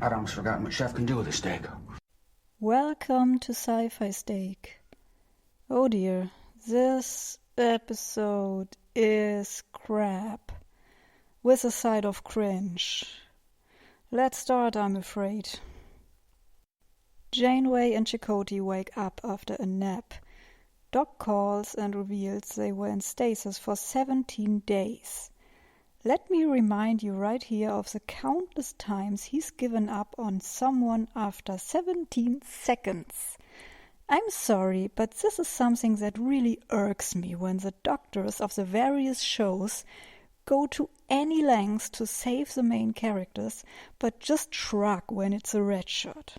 I'd almost forgotten what Chef can do with a steak. Welcome to Sci-Fi Steak. Oh dear, this episode is crap, with a side of cringe. Let's start, I'm afraid. Janeway and Chakotay wake up after a nap. Doc calls and reveals they were in stasis for 17 days. Let me remind you right here of the countless times he's given up on someone after 17 seconds. I'm sorry, but this is something that really irks me when the doctors of the various shows go to any lengths to save the main characters, but just shrug when it's a red shirt.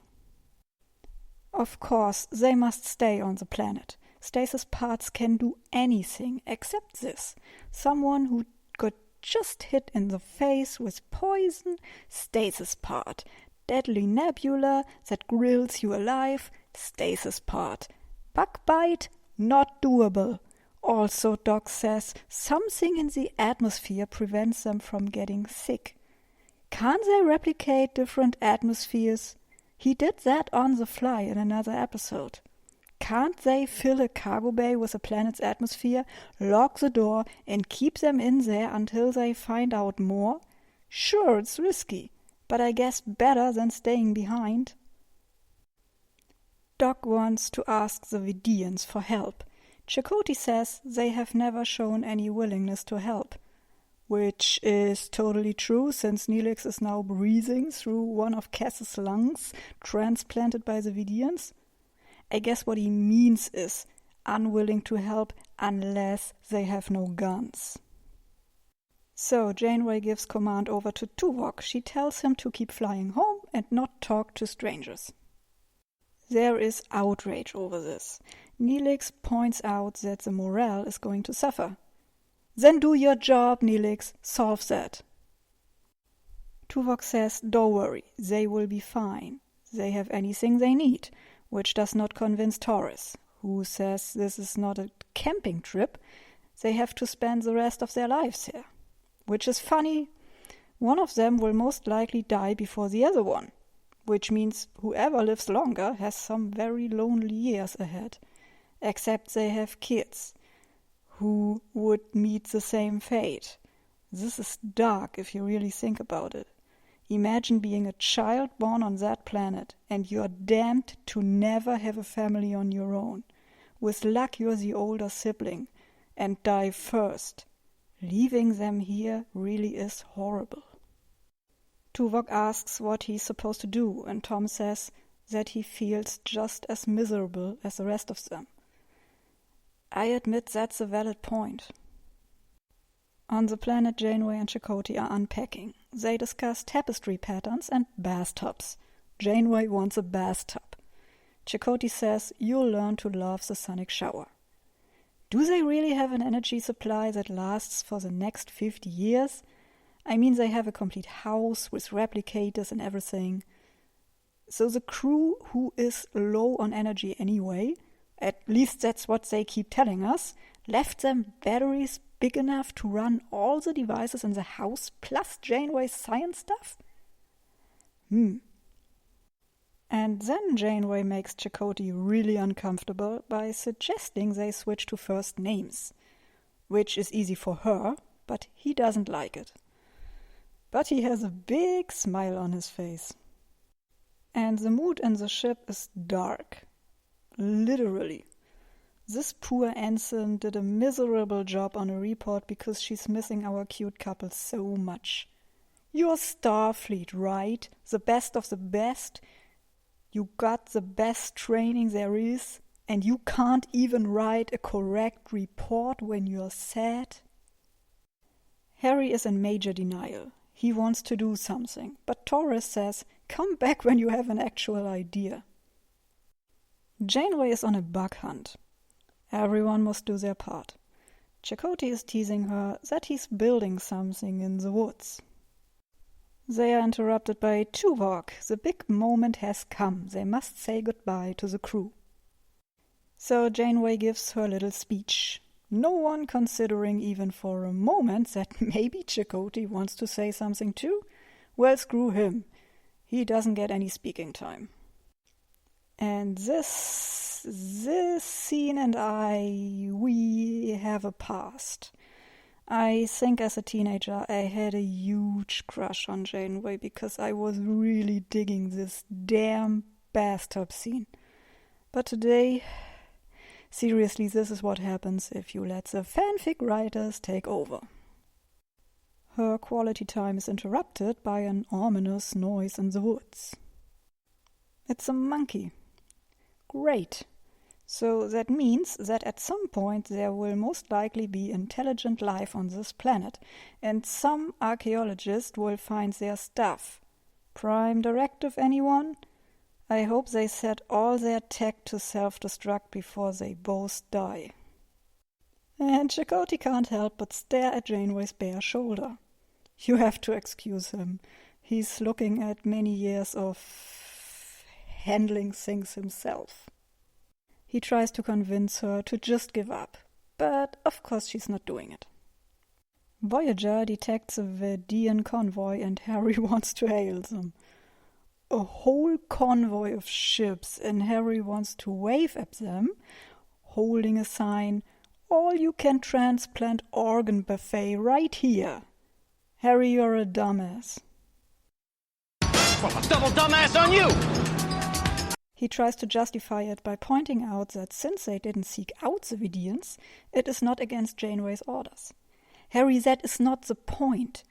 Of course, they must stay on the planet. Stasis parts can do anything except this. Someone who got just hit in the face with poison, stasis part. Deadly nebula that grills you alive, stasis part. Bug bite, not doable. Also, Doc says something in the atmosphere prevents them from getting sick. Can't they replicate different atmospheres? He did that on the fly in another episode. Can't they fill a cargo bay with a planet's atmosphere, lock the door, and keep them in there until they find out more? Sure, it's risky, but I guess better than staying behind. Doc wants to ask the Vidians for help. Chakotay says they have never shown any willingness to help, which is totally true since Neelix is now breathing through one of Cass's lungs transplanted by the Vidians. I guess what he means is unwilling to help unless they have no guns. So Janeway gives command over to Tuvok. She tells him to keep flying home and not talk to strangers. There is outrage over this. Neelix points out that the morale is going to suffer. Then do your job, Neelix. Solve that. Tuvok says, don't worry, they will be fine. They have anything they need, which does not convince Torres, who says this is not a camping trip. They have to spend the rest of their lives here. Which is funny. One of them will most likely die before the other one, which means whoever lives longer has some very lonely years ahead. Except they have kids, who would meet the same fate. This is dark if you really think about it. Imagine being a child born on that planet and you're damned to never have a family on your own. With luck you're the older sibling and die first. Leaving them here really is horrible. Tuvok asks what he's supposed to do, and Tom says that he feels just as miserable as the rest of them. I admit that's a valid point. On the planet, Janeway and Chakotay are unpacking. They discuss tapestry patterns and bathtubs. Janeway wants a bathtub. Chakotay says you'll learn to love the sonic shower. Do they really have an energy supply that lasts for the next 50 years? I mean, they have a complete house with replicators and everything. So the crew, who is low on energy anyway, at least that's what they keep telling us, left them batteries big enough to run all the devices in the house plus Janeway's science stuff? And then Janeway makes Chakotay really uncomfortable by suggesting they switch to first names, which is easy for her, but he doesn't like it. But he has a big smile on his face. And the mood in the ship is dark. Literally. This poor ensign did a miserable job on a report because she's missing our cute couple so much. You're Starfleet, right? The best of the best. You got the best training there is, and you can't even write a correct report when you're sad? Harry is in major denial. He wants to do something, but Torres says, come back when you have an actual idea. Janeway is on a bug hunt. Everyone must do their part. Chakotay is teasing her that he's building something in the woods. They are interrupted by Tuvok. The big moment has come. They must say goodbye to the crew. So Janeway gives her little speech. No one considering even for a moment that maybe Chakotay wants to say something too? Well, screw him. He doesn't get any speaking time. And this scene and we have a past. I think as a teenager I had a huge crush on Janeway because I was really digging this damn bathtub scene. But today, seriously, this is what happens if you let the fanfic writers take over. Her quality time is interrupted by an ominous noise in the woods. It's a monkey. Great. So that means that at some point there will most likely be intelligent life on this planet, and some archaeologist will find their stuff. Prime directive, anyone? I hope they set all their tech to self-destruct before they both die. And Chakotay can't help but stare at Janeway's bare shoulder. You have to excuse him. He's looking at many years of handling things himself. He tries to convince her to just give up, but of course she's not doing it. Voyager detects a Verdian convoy and Harry wants to hail them. A whole convoy of ships and Harry wants to wave at them, holding a sign, "All-you-can-transplant organ buffet right here." Harry, you're a dumbass. Well, a double dumbass on you! He tries to justify it by pointing out that since they didn't seek out the Vidians, it is not against Janeway's orders. Harry, that is not the point.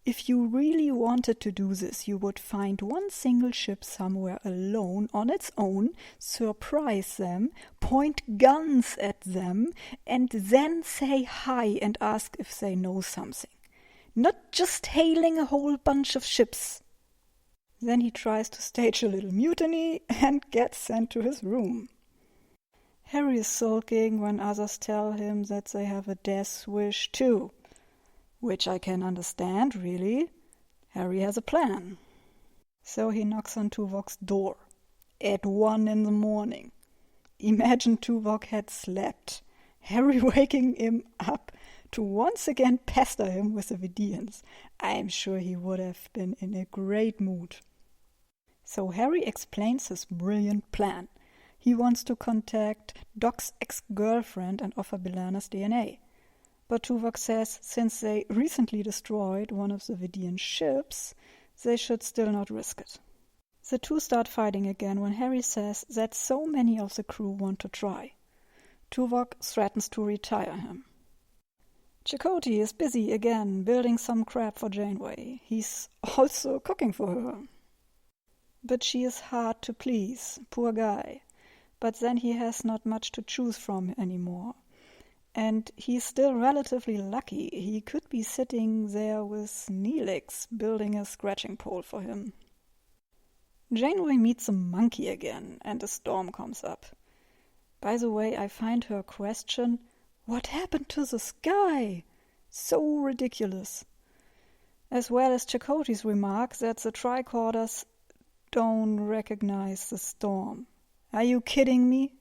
If you really wanted to do this, you would find one single ship somewhere alone on its own, surprise them, point guns at them, and then say hi and ask if they know something. Not just hailing a whole bunch of ships. Then he tries to stage a little mutiny and gets sent to his room. Harry is sulking when others tell him that they have a death wish too. Which I can understand, really. Harry has a plan. So he knocks on Tuvok's door. At 1 a.m. Imagine Tuvok had slept. Harry waking him up to once again pester him with the Vidians. I am sure he would have been in a great mood. So Harry explains his brilliant plan. He wants to contact Doc's ex-girlfriend and offer B'Elanna's DNA. But Tuvok says since they recently destroyed one of the Vidian ships, they should still not risk it. The two start fighting again when Harry says that so many of the crew want to try. Tuvok threatens to retire him. Chakotay is busy again building some crap for Janeway. He's also cooking for her. But she is hard to please, poor guy. But then he has not much to choose from anymore. And he's still relatively lucky. He could be sitting there with Neelix building a scratching pole for him. Janeway meets a monkey again, and a storm comes up. By the way, I find her question, "What happened to the sky?" so ridiculous. As well as Chakotay's remark that the tricorders don't recognize the storm. Are you kidding me?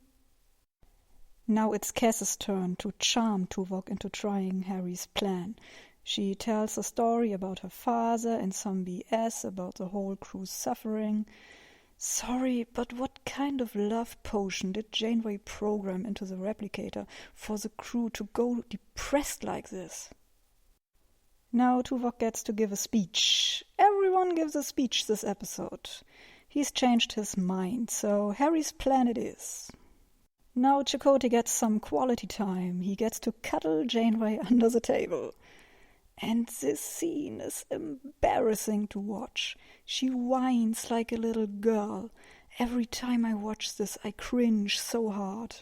Now it's Cass's turn to charm Tuvok into trying Harry's plan. She tells a story about her father and some BS about the whole crew's suffering. Sorry, but what kind of love potion did Janeway program into the replicator for the crew to go depressed like this? Now Tuvok gets to give a speech. Everyone gives a speech this episode. He's changed his mind, so Harry's plan it is. Now Chakotay gets some quality time. He gets to cuddle Janeway under the table. And this scene is embarrassing to watch. She whines like a little girl. Every time I watch this, I cringe so hard.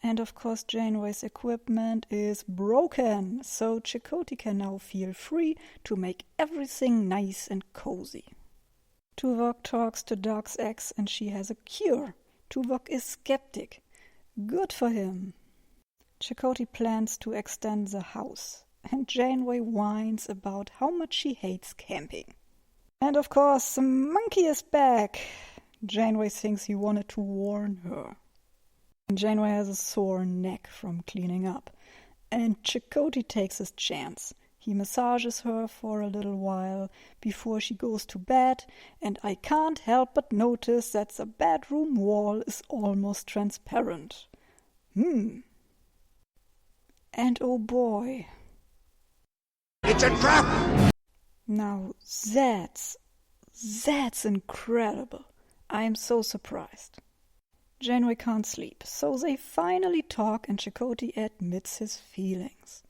And of course Janeway's equipment is broken, so Chakotay can now feel free to make everything nice and cozy. Tuvok talks to Doc's ex and she has a cure. Tuvok is skeptic. Good for him. Chakotay plans to extend the house, and Janeway whines about how much she hates camping. And of course, the monkey is back. Janeway thinks he wanted to warn her. And Janeway has a sore neck from cleaning up. And Chakotay takes his chance. He massages her for a little while before she goes to bed, and I can't help but notice that the bedroom wall is almost transparent. And oh boy. It's a trap! Now that's incredible. I am so surprised. Janeway can't sleep, so they finally talk and Chakotay admits his feelings.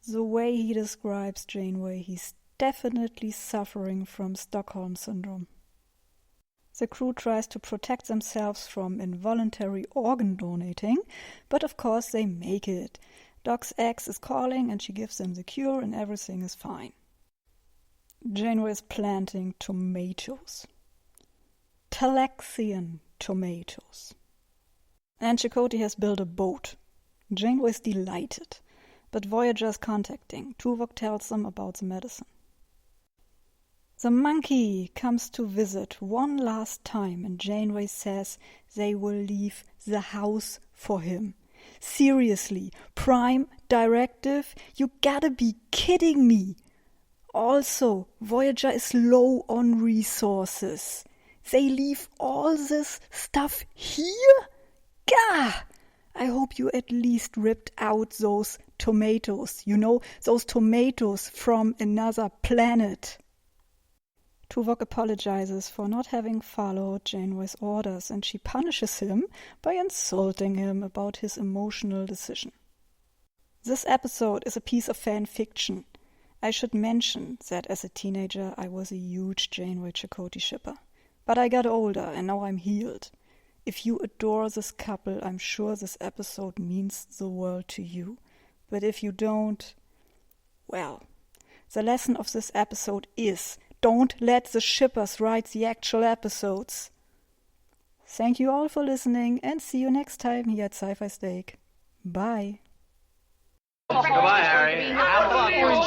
The way he describes Janeway, he's definitely suffering from Stockholm Syndrome. The crew tries to protect themselves from involuntary organ donating, but of course they make it. Doc's ex is calling and she gives them the cure and everything is fine. Janeway is planting tomatoes. Talaxian tomatoes. And Chakotay has built a boat. Janeway is delighted. But Voyager is contacting. Tuvok tells them about the medicine. The monkey comes to visit one last time and Janeway says they will leave the house for him. Seriously, Prime Directive? You gotta be kidding me! Also, Voyager is low on resources. They leave all this stuff here? Gah! I hope you at least ripped out those tomatoes, those tomatoes from another planet. Tuvok apologizes for not having followed Janeway's orders and she punishes him by insulting him about his emotional decision. This episode is a piece of fan fiction. I should mention that as a teenager I was a huge Janeway-Chakotay shipper. But I got older and now I'm healed. If you adore this couple, I'm sure this episode means the world to you. But if you don't, well, the lesson of this episode is don't let the shippers write the actual episodes. Thank you all for listening and see you next time here at Sci-Fi Steak. Bye. Goodbye, Harry. Have fun.